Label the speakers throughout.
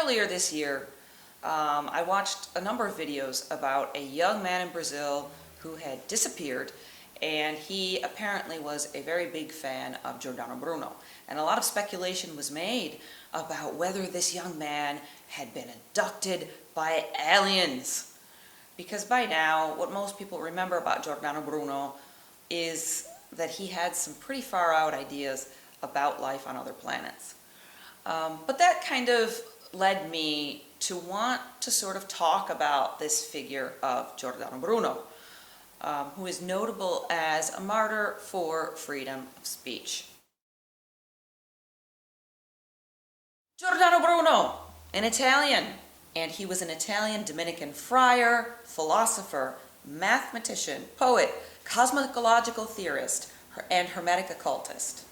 Speaker 1: earlier this year, I watched a number of videos about a young man in Brazil who had disappeared, and he apparently was a very big fan of Giordano Bruno. And a lot of speculation was made about whether this young man had been abducted by aliens. Because by now, what most people remember about Giordano Bruno is that he had some pretty far out ideas about life on other planets. But that kind of led me to want to sort of talk about this figure of Giordano Bruno, who is notable as a martyr for freedom of speech. Giordano Bruno, an Italian, and he was an Italian Dominican friar, philosopher, mathematician, poet, cosmological theorist, and hermetic occultist.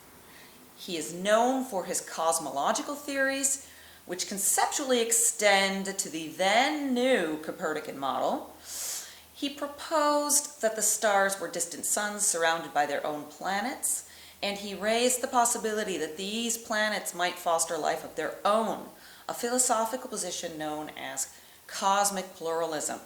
Speaker 1: He is known for his cosmological theories, which conceptually extend to the then new Copernican model. He proposed that the stars were distant suns surrounded by their own planets, and he raised the possibility that these planets might foster life of their own, a philosophical position known as cosmic pluralism.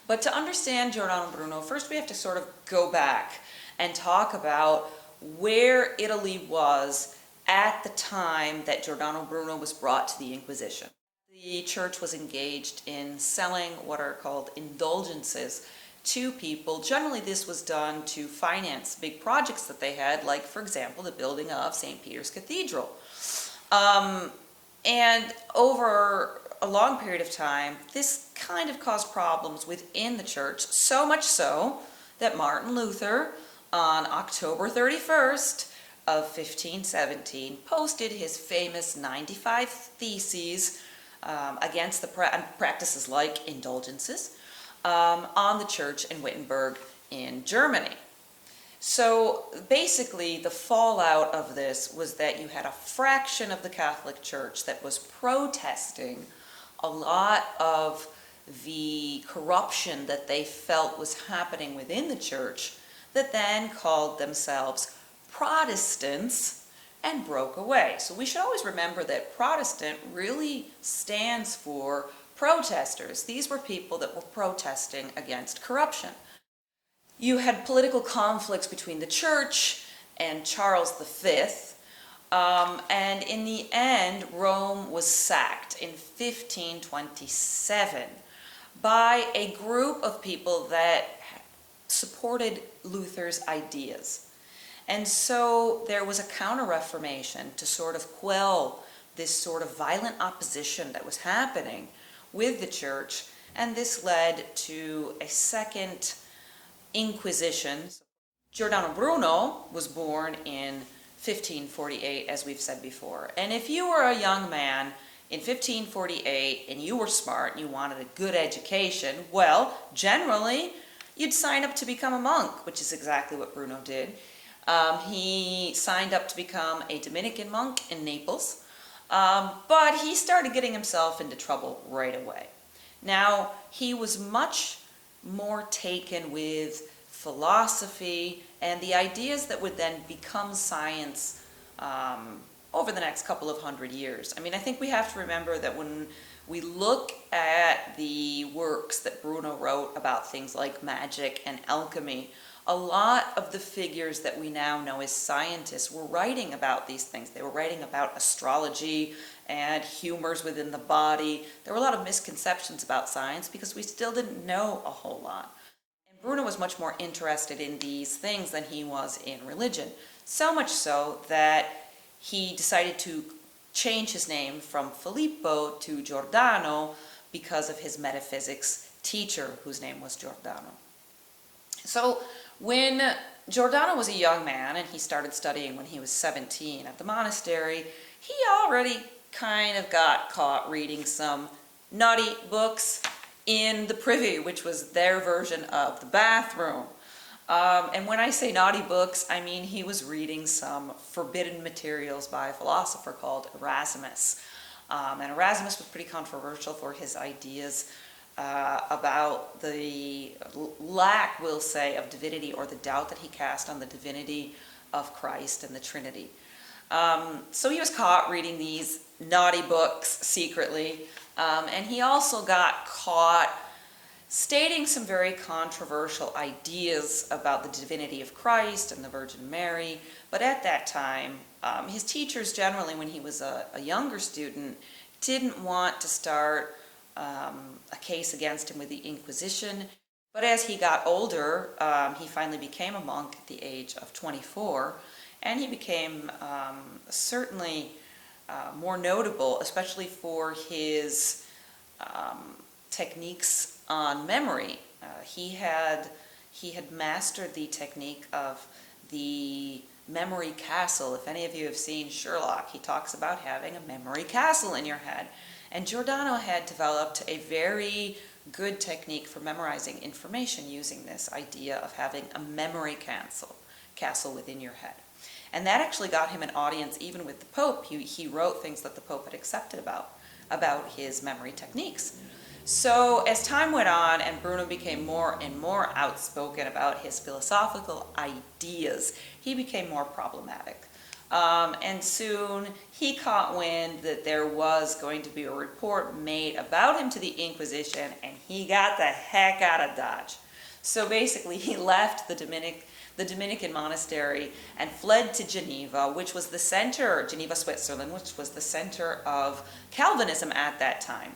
Speaker 1: But to understand Giordano Bruno, first we have to sort of go back and talk about where Italy was at the time that Giordano Bruno was brought to the Inquisition. The church was engaged in selling what are called indulgences to people. Generally, this was done to finance big projects that they had, like, for example, the building of St. Peter's Cathedral. And over a long period of time, this kind of caused problems within the church, so much so that Martin Luther, on October 31st of 1517, posted his famous 95 Theses against the practices like indulgences on the church in Wittenberg in Germany. So basically the fallout of this was that you had a fraction of the Catholic Church that was protesting a lot of the corruption that they felt was happening within the church, that then called themselves Protestants and broke away. So we should always remember that Protestant really stands for protesters. These were people that were protesting against corruption. You had political conflicts between the church and Charles V, and in the end, Rome was sacked in 1527 by a group of people that supported Luther's ideas. And so there was a counter-reformation to sort of quell this sort of violent opposition that was happening with the church, and this led to a second Inquisition. Giordano Bruno was born in 1548, as we've said before. And if you were a young man in 1548 and you were smart and you wanted a good education, well, generally you'd sign up to become a monk, which is exactly what Bruno did. He signed up to become a Dominican monk in Naples, but he started getting himself into trouble right away. Now, he was much more taken with philosophy and the ideas that would then become science over the next couple of hundred years. I mean, I think we have to remember that when we look at the works that Bruno wrote about things like magic and alchemy, a lot of the figures that we now know as scientists were writing about these things. They were writing about astrology and humors within the body. There were a lot of misconceptions about science because we still didn't know a whole lot. And Bruno was much more interested in these things than he was in religion. So much so that he decided to change his name from Filippo to Giordano because of his metaphysics teacher, whose name was Giordano. So when Giordano was a young man and he started studying when he was 17 at the monastery, he already kind of got caught reading some naughty books in the privy, which was their version of the bathroom. And when I say naughty books, I mean he was reading some forbidden materials by a philosopher called Erasmus. And Erasmus was pretty controversial for his ideas about the lack, we'll say, of divinity, or the doubt that he cast on the divinity of Christ and the Trinity. So he was caught reading these naughty books secretly, and he also got caught stating some very controversial ideas about the divinity of Christ and the Virgin Mary. But at that time, his teachers generally, when he was a younger student, didn't want to start a case against him with the Inquisition. But as he got older, he finally became a monk at the age of 24, and he became certainly more notable, especially for his techniques on memory. He had mastered the technique of the memory castle. If any of you have seen Sherlock, he talks about having a memory castle in your head. And Giordano had developed a very good technique for memorizing information using this idea of having a memory castle within your head. And that actually got him an audience even with the Pope. He wrote things that the Pope had accepted about his memory techniques. So as time went on and Bruno became more and more outspoken about his philosophical ideas, he became more problematic. And soon he caught wind that there was going to be a report made about him to the Inquisition, and he got the heck out of Dodge. So basically he left the Dominican monastery and fled to Geneva, which was the center, Geneva, Switzerland, which was the center of Calvinism at that time.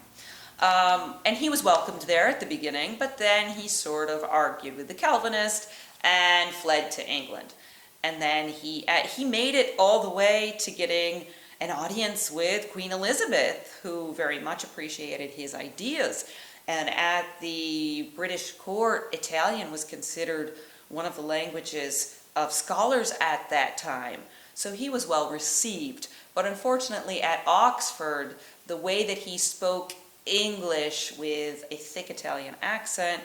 Speaker 1: And he was welcomed there at the beginning, but then he sort of argued with the Calvinist and fled to England. And then he made it all the way to getting an audience with Queen Elizabeth, who very much appreciated his ideas. And at the British court, Italian was considered one of the languages of scholars at that time. So he was well received. But unfortunately at Oxford, the way that he spoke English with a thick Italian accent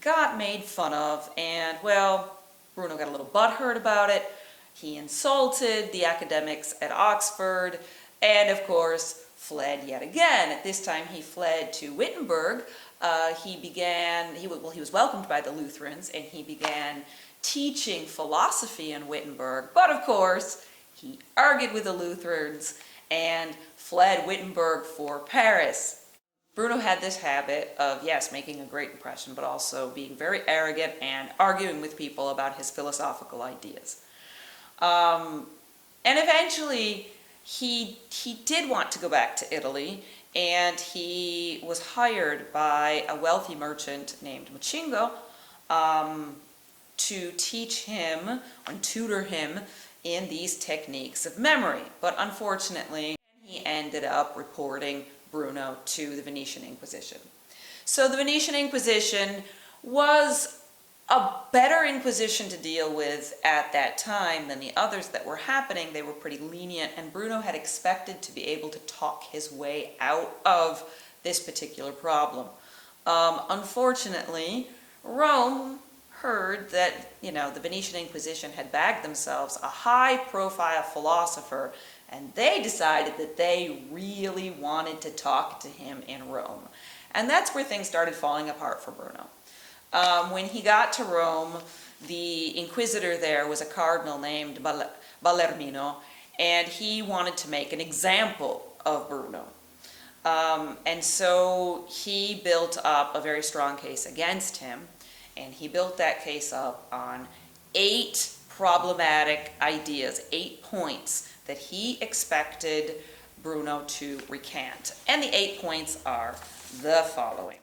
Speaker 1: got made fun of, and well, Bruno got a little butthurt about it. He insulted the academics at Oxford, and of course fled yet again. At this time he fled to Wittenberg. He was welcomed by the Lutherans, and he began teaching philosophy in Wittenberg, but of course he argued with the Lutherans and fled Wittenberg for Paris. Bruno had this habit of, yes, making a great impression, but also being very arrogant and arguing with people about his philosophical ideas. And eventually, he did want to go back to Italy, and he was hired by a wealthy merchant named Mucingo to teach him and tutor him in these techniques of memory. But unfortunately, he ended up reporting Bruno to the Venetian Inquisition. So the Venetian Inquisition was a better inquisition to deal with at that time than the others that were happening. They were pretty lenient, and Bruno had expected to be able to talk his way out of this particular problem. Unfortunately, Rome heard that, the Venetian Inquisition had bagged themselves a high-profile philosopher, and they decided that they really wanted to talk to him in Rome. And that's where things started falling apart for Bruno. When he got to Rome, the inquisitor there was a cardinal named Bellarmino, and he wanted to make an example of Bruno. And so he built up a very strong case against him, and he built that case up on 8 problematic ideas, 8 points that he expected Bruno to recant. And the 8 points are the following.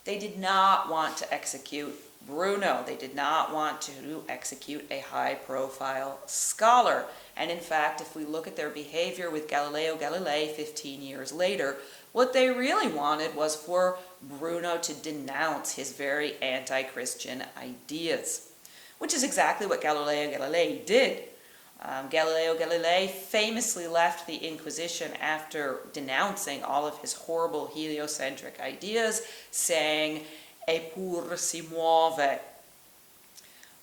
Speaker 1: They did not want to execute Bruno. They did not want to execute a high-profile scholar. And in fact, if we look at their behavior with Galileo Galilei 15 years later, what they really wanted was for Bruno to denounce his very anti-Christian ideas, which is exactly what Galileo Galilei did. Galileo Galilei famously left the Inquisition after denouncing all of his horrible heliocentric ideas, saying, "Eppur si muove."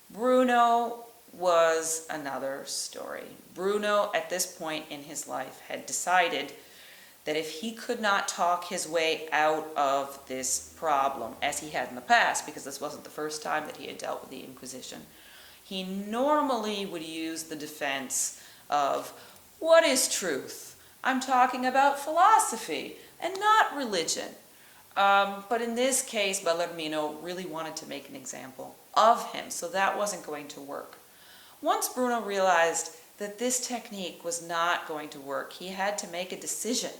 Speaker 1: Bruno was another story. Bruno, at this point in his life, had decided that if he could not talk his way out of this problem, as he had in the past, because this wasn't the first time that he had dealt with the Inquisition, he normally would use the defense of, what is truth? I'm talking about philosophy and not religion. But in this case, Bellarmino really wanted to make an example of him, so that wasn't going to work. Once Bruno realized that this technique was not going to work, he had to make a decision,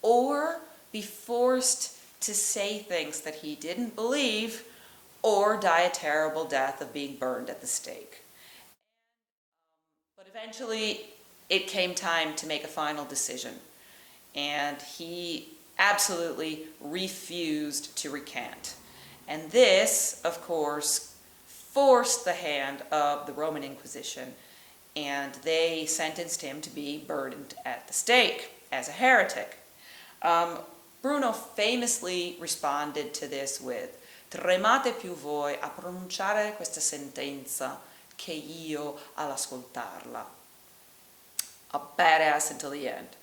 Speaker 1: or be forced to say things that he didn't believe, or die a terrible death of being burned at the stake. But eventually, it came time to make a final decision, and he absolutely refused to recant. And this, of course, forced the hand of the Roman Inquisition, and they sentenced him to be burned at the stake as a heretic. Bruno famously responded to this with, "Tremate più voi a pronunciare questa sentenza che io all'ascoltarla." A badass until the end.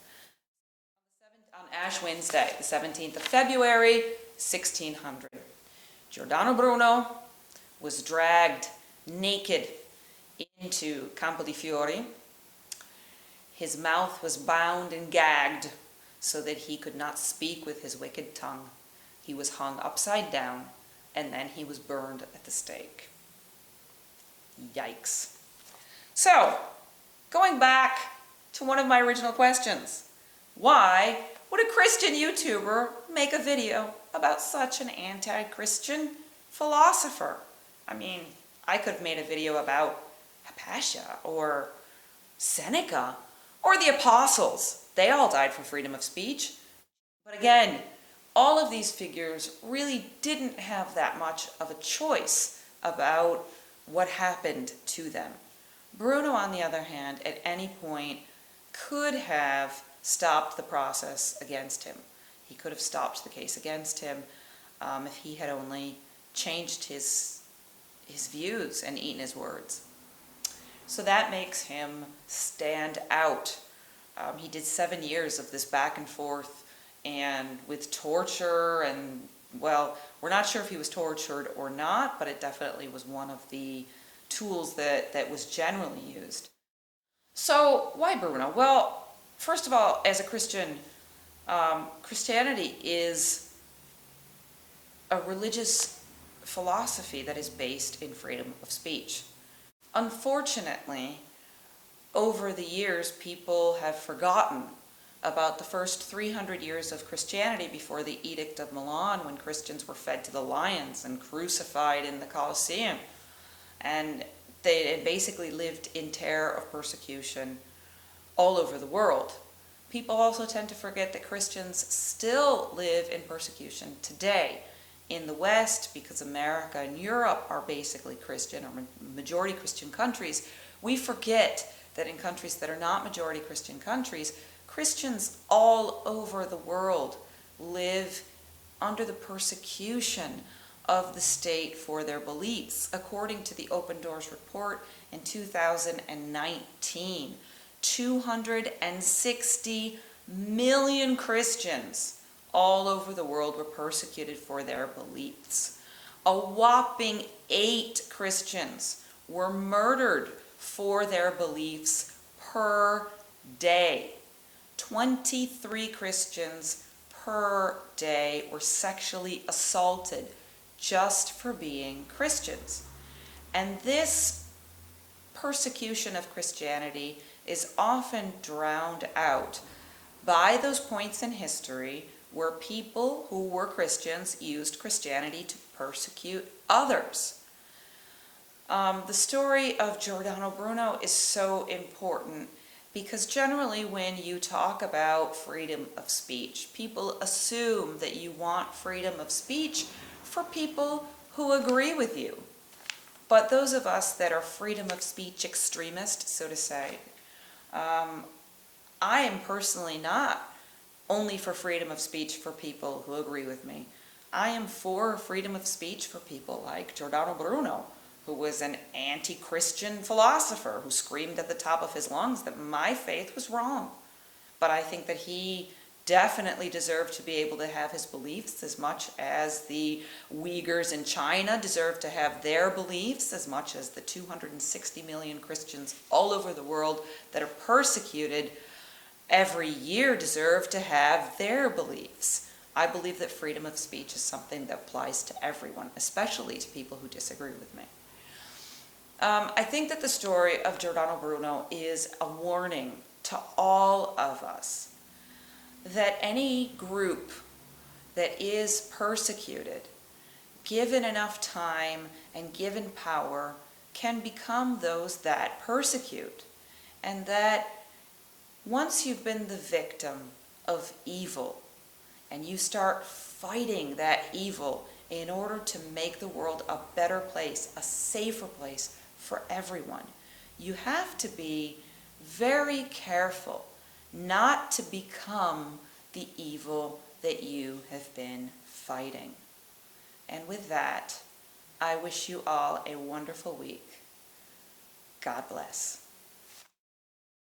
Speaker 1: On Ash Wednesday, the 17th of February, 1600, Giordano Bruno was dragged naked into Campo di Fiori. His mouth was bound and gagged so that he could not speak with his wicked tongue. He was hung upside down, and then he was burned at the stake. Yikes. So, going back to one of my original questions, why would a Christian YouTuber make a video about such an anti-Christian philosopher? I mean, I could have made a video about Hypatia or Seneca or the apostles. They all died for freedom of speech. But again, all of these figures really didn't have that much of a choice about what happened to them. Bruno, on the other hand, at any point could have stopped the process against him. He could have stopped the case against him if he had only changed his views and eaten his words. So that makes him stand out. He did 7 years of this back and forth, and with torture, and well, we're not sure if he was tortured or not, but it definitely was one of the tools that was generally used. So why Bruno? Well, first of all, as a Christian, Christianity is a religious philosophy that is based in freedom of speech. Unfortunately, over the years, people have forgotten about the first 300 years of Christianity before the Edict of Milan, when Christians were fed to the lions and crucified in the Colosseum. And they basically lived in terror of persecution all over the world. People also tend to forget that Christians still live in persecution today in the West, because America and Europe are basically Christian or majority Christian countries. We forget that in countries that are not majority Christian countries, Christians all over the world live under the persecution of the state for their beliefs. According to the Open Doors report in 2019, 260 million Christians all over the world were persecuted for their beliefs. A whopping 8 Christians were murdered for their beliefs per day. 23 Christians per day were sexually assaulted just for being Christians. And this persecution of Christianity is often drowned out by those points in history where people who were Christians used Christianity to persecute others. The story of Giordano Bruno is so important because generally when you talk about freedom of speech, people assume that you want freedom of speech for people who agree with you. But those of us that are freedom of speech extremists, so to say, I am personally not only for freedom of speech for people who agree with me. I am for freedom of speech for people like Giordano Bruno, who was an anti-Christian philosopher who screamed at the top of his lungs that my faith was wrong. But I think that he definitely deserve to be able to have his beliefs as much as the Uyghurs in China deserve to have their beliefs, as much as the 260 million Christians all over the world that are persecuted every year deserve to have their beliefs. I believe that freedom of speech is something that applies to everyone, especially to people who disagree with me. I think that the story of Giordano Bruno is a warning to all of us that any group that is persecuted, given enough time and given power, can become those that persecute. And that once you've been the victim of evil and you start fighting that evil in order to make the world a better place, a safer place for everyone, you have to be very careful not to become the evil that you have been fighting. And with that, I wish you all a wonderful week. God bless.